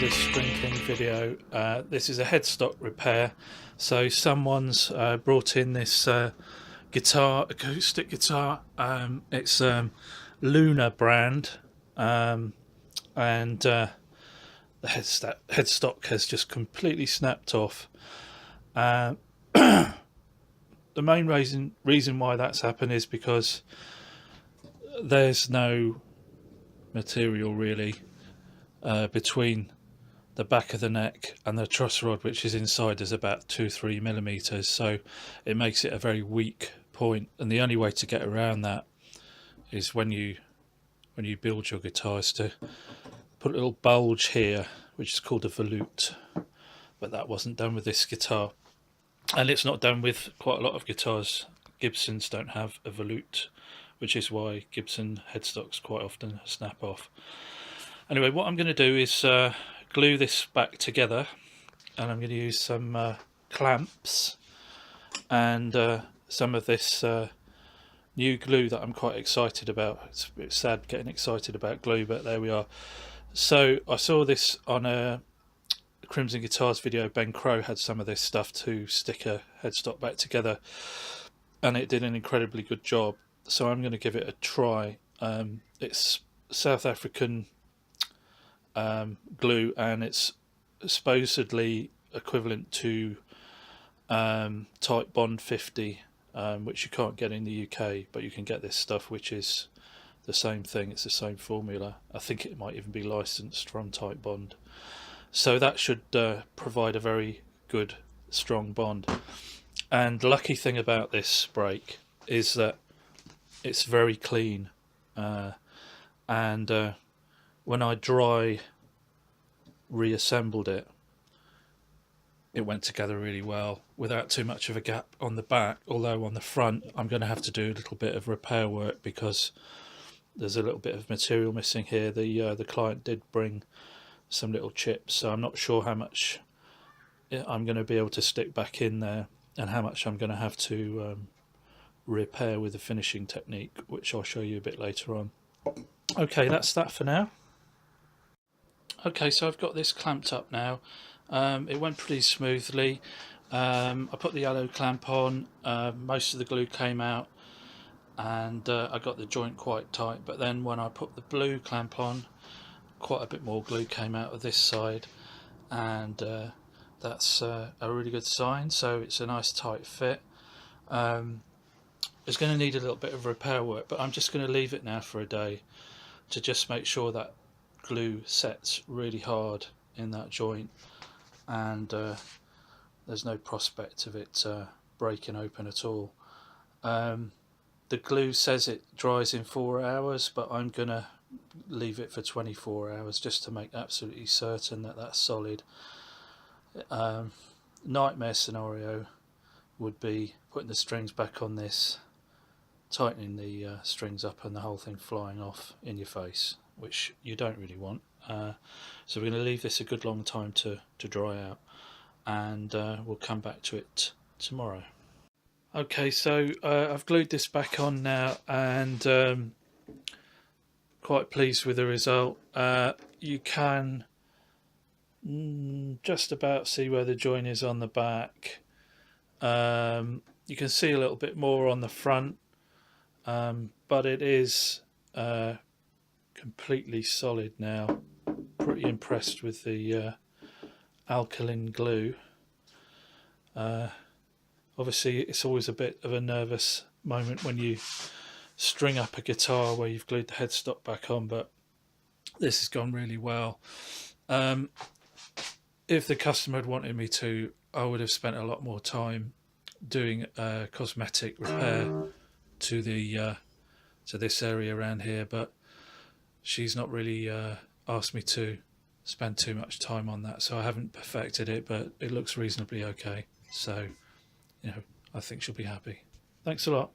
this String King video. This is a headstock repair. So someone's brought in this guitar, acoustic guitar. It's Luna brand, and the headstock has just completely snapped off. The main reason why that's happened is because there's no material really between the back of the neck and the truss rod, which is inside. There's about 2-3 millimeters, so it makes it a very weak point, and the only way to get around that is when you build your guitar is to put a little bulge here, which is called a volute, but that wasn't done with this guitar, and it's not done with quite a lot of guitars. Gibsons don't have a volute, which is why Gibson headstocks quite often snap off. Anyway, what I'm going to do is glue this back together, and I'm going to use some clamps and some of this new glue that I'm quite excited about. It's a bit sad getting excited about glue, but there we are. So I saw this on a Crimson Guitars video. Ben Crow had some of this stuff to stick a headstock back together, and it did an incredibly good job. So I'm going to give it a try. It's South African glue, and it's supposedly equivalent to Type Bond 50, which you can't get in the UK, but you can get this stuff which is the same thing. It's the same formula. I think it might even be licensed from Type Bond, so that should provide a very good strong bond. And the lucky thing about this brake is that it's very clean, and when I dry reassembled it, it went together really well without too much of a gap on the back. Although on the front I'm going to have to do a little bit of repair work because there's a little bit of material missing here. The client did bring some little chips, so I'm not sure how much I'm going to be able to stick back in there and how much I'm going to have to repair with the finishing technique, which I'll show you a bit later on. Okay, that's that for now. Okay, so I've got this clamped up now. It went pretty smoothly. I put the yellow clamp on, most of the glue came out, and I got the joint quite tight, but then when I put the blue clamp on, quite a bit more glue came out of this side, and that's a really good sign. So it's a nice tight fit. It's going to need a little bit of repair work, but I'm just going to leave it now for a day to just make sure that glue sets really hard in that joint, and there's no prospect of it breaking open at all. The glue says it dries in 4 hours, but I'm going to leave it for 24 hours just to make absolutely certain that that's solid. Nightmare scenario would be putting the strings back on this, tightening the strings up, and the whole thing flying off in your face, which you don't really want. So we're going to leave this a good long time to dry out, and we'll come back to it tomorrow. Okay, so I've glued this back on now, and quite pleased with the result. You can just about see where the joint is on the back. You can see a little bit more on the front, but it is completely solid now. Pretty impressed with the Alcolin glue. Obviously it's always a bit of a nervous moment when you string up a guitar where you've glued the headstock back on, but this has gone really well. If the customer had wanted me to, I would have spent a lot more time doing a cosmetic repair to the to this area around here, but she's not really asked me to spend too much time on that, so I haven't perfected it, but it looks reasonably okay. So, you know, I think she'll be happy. Thanks a lot.